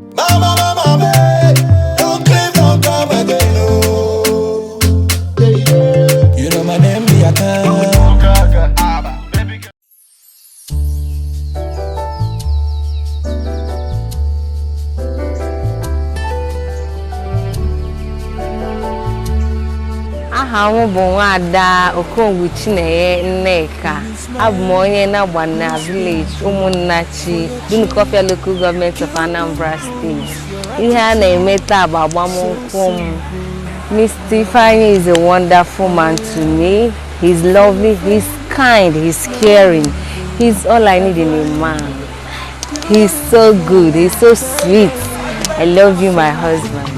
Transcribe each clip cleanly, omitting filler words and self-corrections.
Mama, mama, don't claim, don't come again. Oh. You know my name, be a can. Aha bụ nwada Chinenye Igba. Abụ m onye na-agba village Ụmụnnachi, Dunukọfịa Local Government of Anambra State. Ihe a na-eme taa bụ agbamnkwụ m. Mr. Ifeanyi is a wonderful man to me. He's lovely, he's kind, he's caring. He's all I need in a man. He's so good, he's so sweet. I love you, my husband.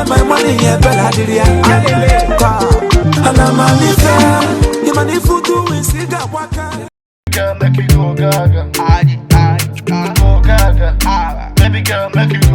My money, yeah, Bella, and I'm a little. You money for doing cigar, waka. Make you go gaga. Go gaga. Baby girl, make you